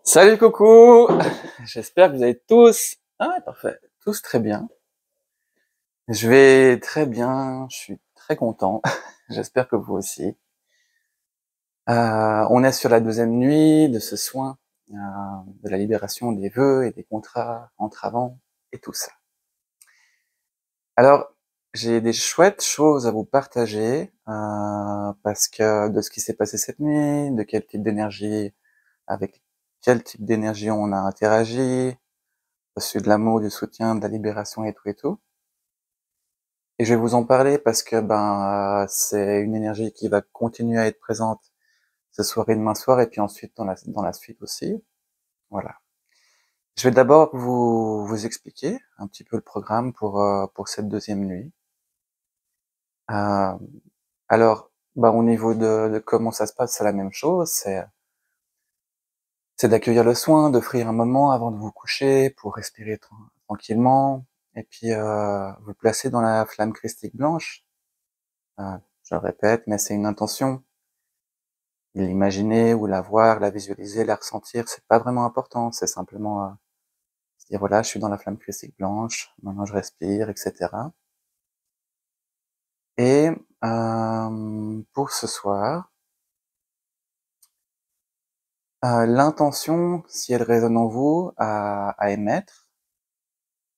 Salut coucou! J'espère que vous allez tous, parfait, tous très bien. Je vais très bien, je suis très content. J'espère que vous aussi. On est sur la deuxième nuit de ce soin de la libération des vœux et des contrats entravants et tout ça. Alors, j'ai des chouettes choses à vous partager parce que de ce qui s'est passé cette nuit, de quel type d'énergie, avec quel type d'énergie on a interagi, reçu de l'amour, du soutien, de la libération et tout et tout. Et je vais vous en parler parce que c'est une énergie qui va continuer à être présente ce soir et demain soir et puis ensuite dans la suite aussi. Voilà. Je vais d'abord vous expliquer un petit peu le programme pour cette deuxième nuit. Euh, alors, au niveau de comment ça se passe, c'est la même chose. C'est d'accueillir le soin, d'offrir un moment avant de vous coucher pour respirer tranquillement et puis vous placer dans la flamme christique blanche. Je le répète, mais c'est une intention. L'imaginer ou la voir, la visualiser, la ressentir, c'est pas vraiment important. C'est simplement se dire voilà, je suis dans la flamme christique blanche, maintenant je respire, etc. Et pour ce soir, l'intention, si elle résonne en vous, à émettre,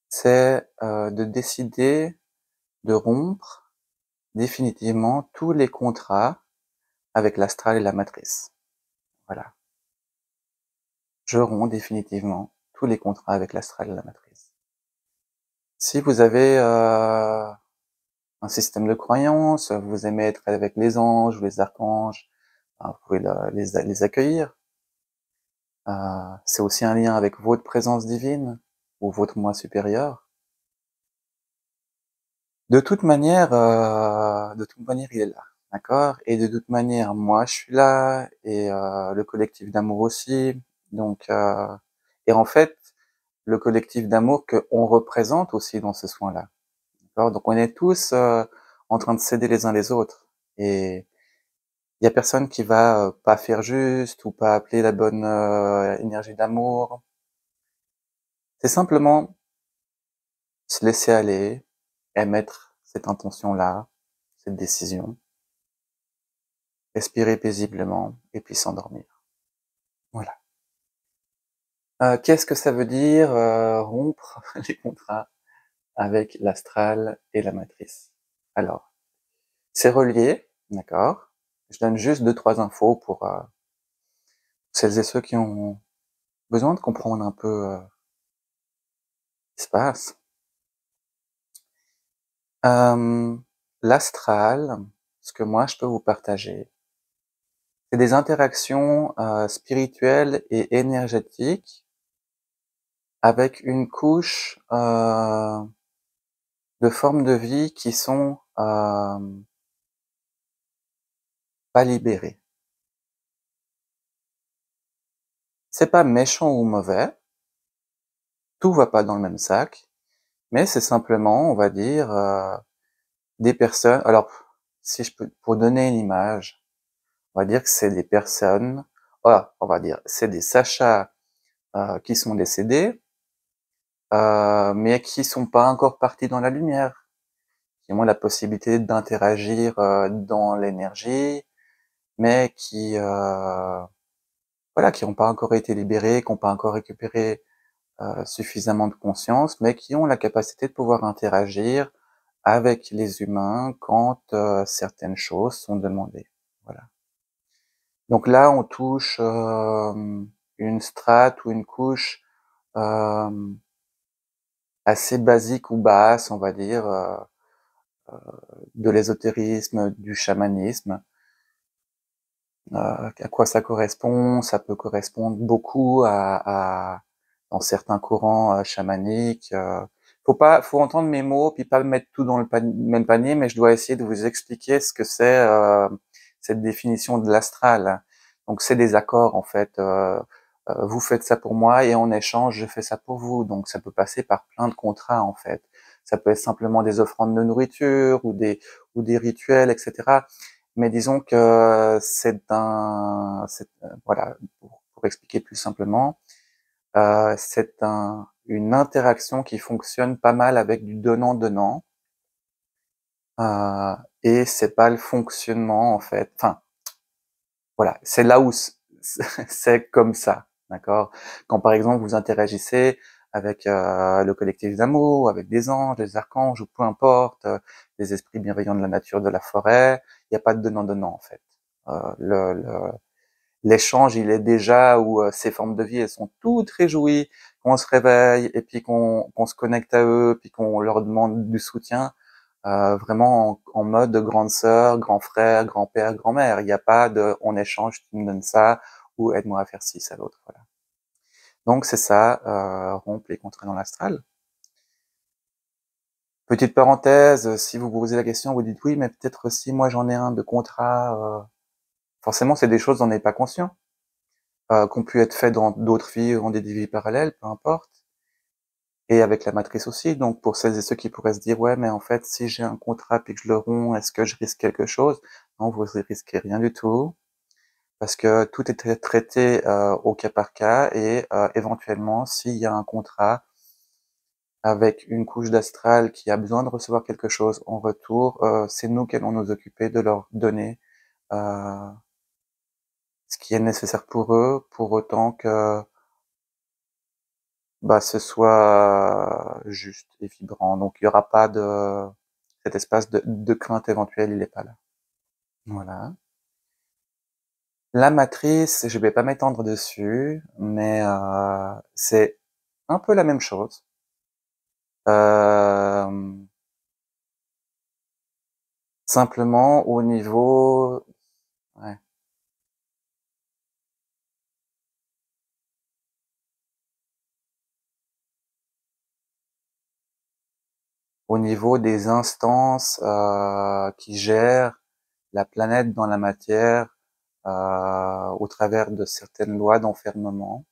c'est de décider de rompre définitivement tous les contrats avec l'astral et la matrice. Voilà. Je romps définitivement tous les contrats avec l'astral et la matrice. Si vous avez un système de croyance, vous aimez être avec les anges ou les archanges, vous pouvez les accueillir. C'est aussi un lien avec votre présence divine ou votre moi supérieur. De toute manière, il est là, d'accord? Et de toute manière, moi, je suis là et le collectif d'amour aussi. Donc, et en fait, le collectif d'amour qu'on représente aussi dans ce soin-là. D'accord? Donc, on est tous en train de s'aider les uns les autres. Et il y a personne qui va pas faire juste ou pas appeler la bonne énergie d'amour. C'est simplement se laisser aller, émettre cette intention-là, cette décision, respirer paisiblement et puis s'endormir. Voilà. Qu'est-ce que ça veut dire rompre les contrats avec l'astral et la matrice? Alors, c'est relié, d'accord? Je donne juste 2-3 infos pour celles et ceux qui ont besoin de comprendre un peu ce qui se passe. L'astral, ce que moi je peux vous partager, c'est des interactions spirituelles et énergétiques avec une couche de formes de vie qui sont pas libérées. C'est pas méchant ou mauvais, tout va pas dans le même sac, mais c'est simplement, on va dire, des personnes. Alors, si je peux, pour donner une image, on va dire que c'est des personnes. Voilà, on va dire, c'est des Sachas qui sont décédés, mais qui sont pas encore partis dans la lumière, qui ont la possibilité d'interagir dans l'énergie, mais qui voilà, qui n'ont pas encore été libérés, qui n'ont pas encore récupéré suffisamment de conscience, mais qui ont la capacité de pouvoir interagir avec les humains quand certaines choses sont demandées. Voilà. Donc là, on touche une strate ou une couche assez basique ou basse, on va dire, de l'ésotérisme, du chamanisme. À quoi ça correspond? Ça peut correspondre beaucoup dans certains courants chamaniques. Faut entendre mes mots, puis pas mettre tout dans le même panier, mais je dois essayer de vous expliquer ce que c'est cette définition de l'astral. Donc c'est des accords en fait. Vous faites ça pour moi et en échange je fais ça pour vous. Donc ça peut passer par plein de contrats en fait. Ça peut être simplement des offrandes de nourriture ou des rituels, etc. Mais disons que voilà, pour expliquer plus simplement, c'est une interaction qui fonctionne pas mal avec du donnant-donnant, et c'est pas le fonctionnement en fait, enfin voilà, c'est là où c'est comme ça, d'accord? Quand par exemple vous interagissez avec le collectif d'amour, avec des anges, des archanges ou peu importe, des esprits bienveillants de la nature, de la forêt, il y a pas de donnant-donnant en fait. L'échange, il est déjà où ces formes de vie, elles sont toutes réjouies, qu'on se réveille et puis qu'on se connecte à eux, puis qu'on leur demande du soutien, vraiment en mode grande sœur, grand frère, grand-père, grand-mère. Il n'y a pas de on échange, tu me donnes ça, ou aide-moi à faire ci, ça, l'autre. Voilà. Donc c'est ça, rompre les contrats dans l'astral. Petite parenthèse, si vous vous posez la question, vous dites oui, mais peut-être si moi j'en ai un de contrat, forcément c'est des choses dont on n'est pas conscient. Qui ont pu être faits dans d'autres vies ou dans des vies parallèles, peu importe. Et avec la matrice aussi. Donc pour celles et ceux qui pourraient se dire ouais mais en fait si j'ai un contrat puis que je le romps, est-ce que je risque quelque chose? Non, vous risquez rien du tout parce que tout est traité au cas par cas et éventuellement s'il y a un contrat avec une couche d'astral qui a besoin de recevoir quelque chose en retour, c'est nous qui allons nous occuper de leur donner euh, ce qui est nécessaire pour eux, pour autant que bah, ce soit juste et vibrant. Donc il y aura pas de cet espace de crainte éventuelle, il est pas là. Voilà. La matrice, je vais pas m'étendre dessus, mais c'est un peu la même chose. Euh, Simplement au niveau, ouais, au niveau des instances qui gèrent la planète dans la matière au travers de certaines lois d'enfermement.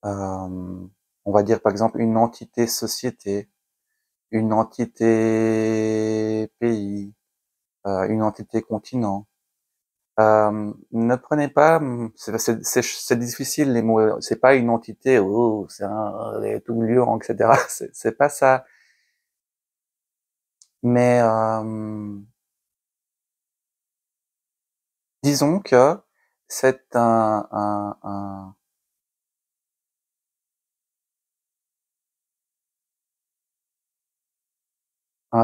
Euh, on va dire par exemple une entité société, une entité pays, une entité continent. Ne prenez pas, c'est difficile les mots. C'est pas une entité, oh, c'est un tout lion, etc. C'est pas ça. Mais disons que c'est un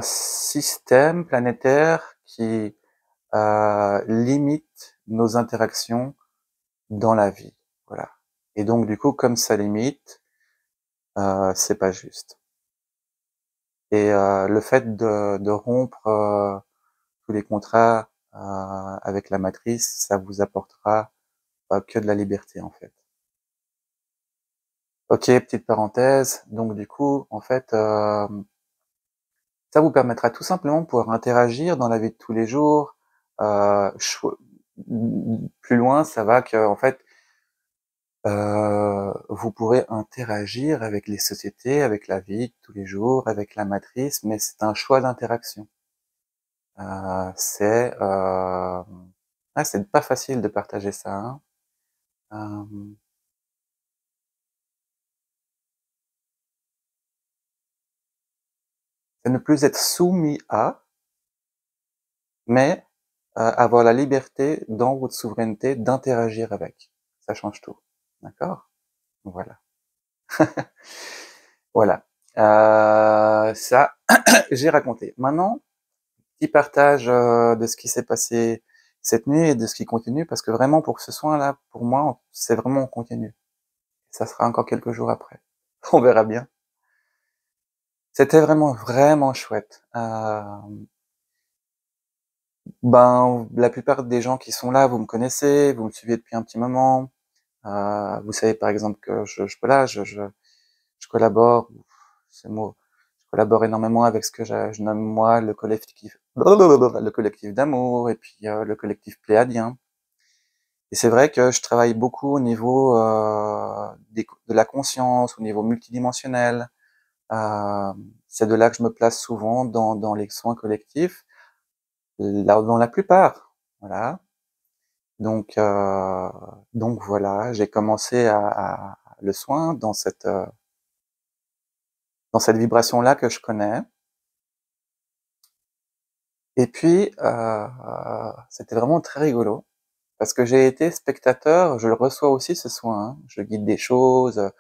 système planétaire qui limite nos interactions dans la vie. Voilà. Et donc du coup, comme ça limite, c'est pas juste. Et le fait de rompre tous les contrats avec la matrice, ça vous apportera que de la liberté en fait. Ok, petite parenthèse. Donc du coup, en fait, ça vous permettra tout simplement de pouvoir interagir dans la vie de tous les jours. Euh, Plus loin, ça va que en fait, vous pourrez interagir avec les sociétés, avec la vie de tous les jours, avec la matrice, mais c'est un choix d'interaction. C'est pas facile de partager ça, hein. Euh, c'est ne plus être soumis à, mais avoir la liberté dans votre souveraineté d'interagir avec. Ça change tout. D'accord? Voilà. Voilà. Ça, j'ai raconté. Maintenant, petit partage de ce qui s'est passé cette nuit et de ce qui continue, parce que vraiment pour ce soin-là, pour moi, c'est vraiment en continu. Ça sera encore quelques jours après. On verra bien. C'était vraiment, vraiment chouette. Ben, la plupart des gens qui sont là, vous me connaissez, vous me suivez depuis un petit moment. Vous savez par exemple que voilà, je collabore, c'est le mot, je collabore énormément avec ce que je nomme moi le collectif d'amour et puis le collectif pléadien. Et c'est vrai que je travaille beaucoup au niveau de la conscience, au niveau multidimensionnel. Euh, c'est de là que je me place souvent dans les soins collectifs, là, dans la plupart. Voilà. Donc, heu, donc voilà, j'ai commencé à le soin dans cette vibration-là que je connais. Et puis, c'était vraiment très rigolo parce que j'ai été spectateur, je le reçois aussi ce soin, hein. Je guide des choses,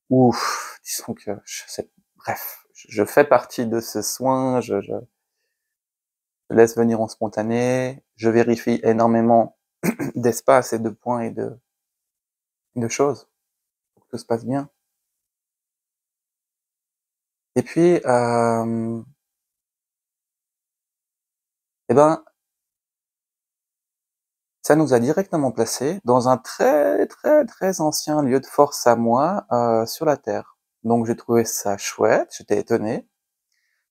ou disons que je sais, bref, je fais partie de ce soin, je laisse venir en spontané, je vérifie énormément d'espace et de points et de choses pour que tout se passe bien. Et puis, et ben, ça nous a directement placés dans un très, très, très ancien lieu de force à moi, sur la Terre. Donc j'ai trouvé ça chouette, j'étais étonné.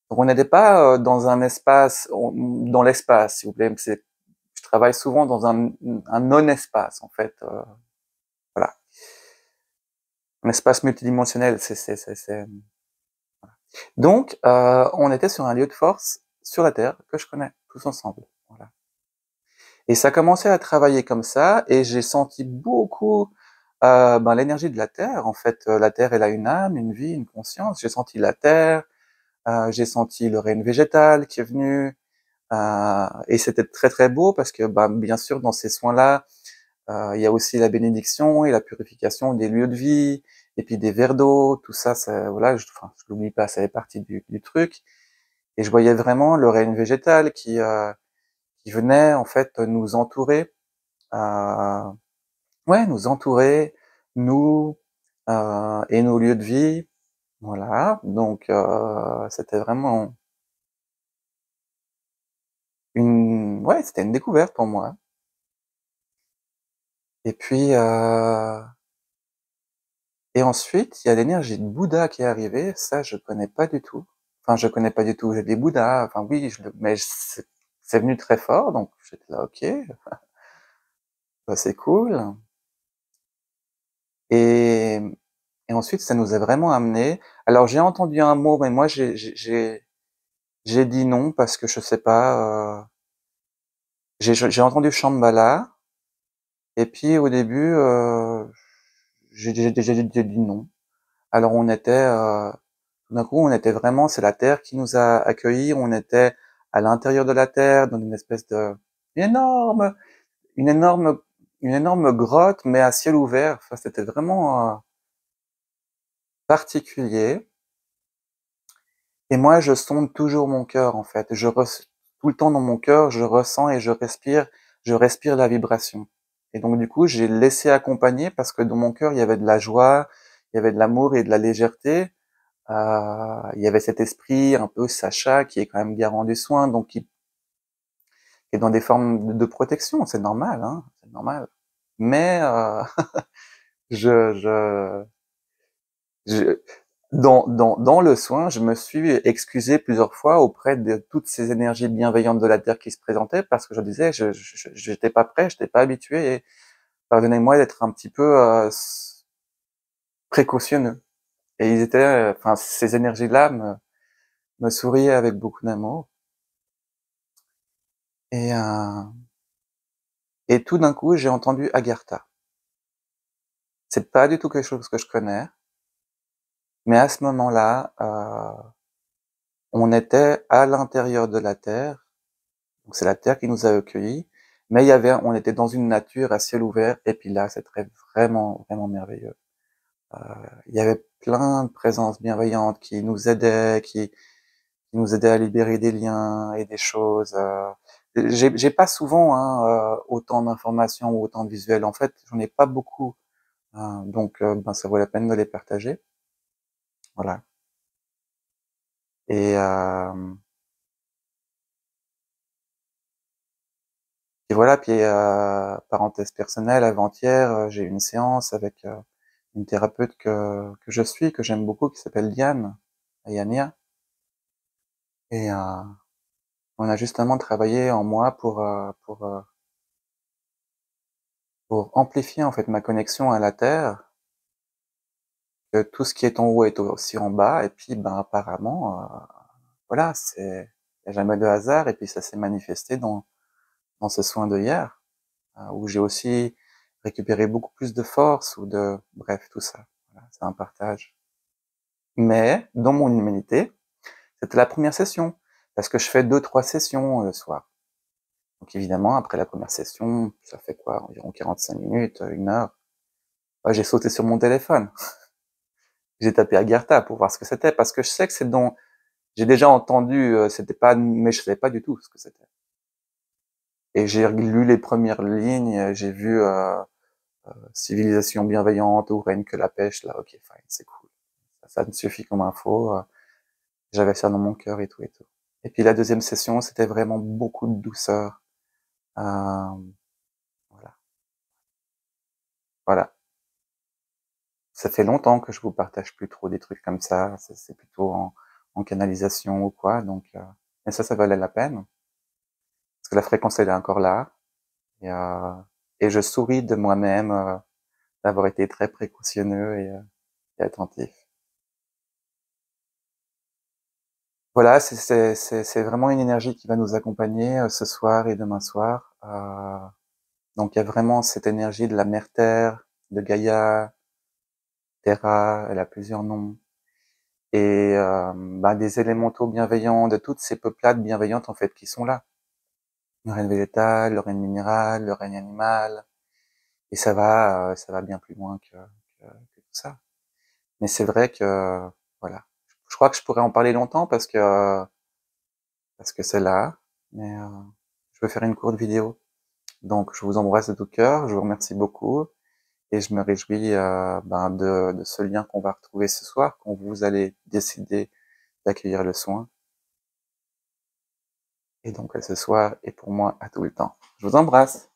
Donc on n'était pas, dans un espace, dans l'espace, si vous voulez. C'est, je travaille souvent dans un non-espace, en fait, voilà. Un espace multidimensionnel, donc, on était sur un lieu de force sur la Terre que je connais, tous ensemble. Voilà. Et ça commençait à travailler comme ça, et j'ai senti beaucoup ben, l'énergie de la Terre. En fait, la Terre, elle a une âme, une vie, une conscience. J'ai senti la Terre, j'ai senti le règne végétal qui est venu, et c'était très très beau parce que, ben, bien sûr, dans ces soins-là, il y a aussi la bénédiction et la purification des lieux de vie, et puis des vers d'eau, tout ça, ça voilà, enfin, je l'oublie pas, ça fait partie du truc. Et je voyais vraiment le règne végétal qui venait en fait nous entourer, euh, ouais, nous entourer, nous et nos lieux de vie, voilà. Donc c'était vraiment ouais, c'était une découverte pour moi. Et puis et ensuite il y a l'énergie de Bouddha qui est arrivée. Ça je connais pas du tout. Enfin je connais pas du tout. J'ai des Bouddhas. Enfin oui, mais c'est venu très fort. Donc j'étais là, ok, bah, c'est cool. Et Et ensuite, ça nous a vraiment amené. Alors j'ai entendu un mot, mais moi j'ai dit non parce que je sais pas. J'ai entendu Shambhala, et puis au début, j'ai dit non. Alors on était, tout d'un coup, on était vraiment, c'est la Terre qui nous a accueillis. On était à l'intérieur de la Terre, dans une espèce de une énorme, une énorme, une énorme grotte, mais à ciel ouvert. Enfin, c'était vraiment particulier. Et moi, je sonde toujours mon cœur, en fait. Tout le temps dans mon cœur, je ressens et je respire la vibration. Et donc, du coup, j'ai laissé accompagner parce que dans mon cœur, il y avait de la joie, il y avait de l'amour et de la légèreté. Il y avait cet esprit un peu Sacha qui est quand même garant du soin, donc qui est dans des formes de protection. C'est normal, hein, c'est normal. Mais je, je, je, dans le soin, je me suis excusé plusieurs fois auprès de toutes ces énergies bienveillantes de la Terre qui se présentaient parce que je disais, j'étais pas prêt, j'étais pas habitué, et pardonnez-moi d'être un petit peu précautionneux. Et ils étaient, enfin, ces énergies-là me souriaient avec beaucoup d'amour. Et, euh, et tout d'un coup, j'ai entendu Agartha. C'est pas du tout quelque chose que je connais, mais à ce moment-là, on était à l'intérieur de la Terre. Donc c'est la Terre qui nous a accueillis, mais on était dans une nature à ciel ouvert, et puis là, c'était vraiment, vraiment merveilleux. Euh, il y avait plein de présences bienveillantes qui nous aidaient à libérer des liens et des choses. J'ai pas souvent, hein, autant d'informations ou autant de visuels. En fait, j'en ai pas beaucoup, hein, donc ben, ça vaut la peine de les partager. Voilà. Et, euh, et voilà. Puis parenthèse personnelle, avant-hier, j'ai eu une séance avec une thérapeute que je suis, que j'aime beaucoup, qui s'appelle Diane Ayania. Et on a justement travaillé en moi pour amplifier en fait ma connexion à la Terre, que tout ce qui est en haut est aussi en bas, et puis ben apparemment, voilà, y a jamais de hasard, et puis ça s'est manifesté dans ce soin de hier. où j'ai aussi récupéré beaucoup plus de force ou de bref, tout ça. Voilà, c'est un partage. Mais dans mon humanité, c'était la première session parce que je fais 2-3 sessions le soir. Donc évidemment, après la première session, ça fait quoi? Environ 45 minutes, 1 heure. Bah, j'ai sauté sur mon téléphone. J'ai tapé Agartha pour voir ce que c'était parce que je sais que c'est dont j'ai déjà entendu, c'était pas, mais je savais pas du tout ce que c'était. Et j'ai lu les premières lignes, j'ai vu civilisation bienveillante ou règne que la pêche. Là, ok, fine, c'est cool. Ça me suffit comme info. J'avais ça dans mon cœur et tout et tout. Et puis la deuxième session, c'était vraiment beaucoup de douceur. Euh, voilà. Voilà. Ça fait longtemps que je vous partage plus trop des trucs comme ça. C'est plutôt en canalisation ou quoi. Donc, mais ça valait la peine parce que la fréquence elle est encore là. Et, euh, et je souris de moi-même d'avoir été très précautionneux et attentif. Voilà, c'est vraiment une énergie qui va nous accompagner ce soir et demain soir. Donc il y a vraiment cette énergie de la mère Terre, de Gaïa, Terra, elle a plusieurs noms, et bah, des élémentaux bienveillants, de toutes ces peuplades bienveillantes en fait qui sont là. Le règne végétal, le règne minéral, le règne animal, et ça va bien plus loin que tout ça. Mais c'est vrai que voilà, je crois que je pourrais en parler longtemps parce que c'est là, mais je veux faire une courte vidéo. Donc je vous embrasse de tout cœur, je vous remercie beaucoup et je me réjouis ben, de ce lien qu'on va retrouver ce soir quand vous allez décider d'accueillir le soin. Et donc à ce soir et pour moi à tout le temps. Je vous embrasse.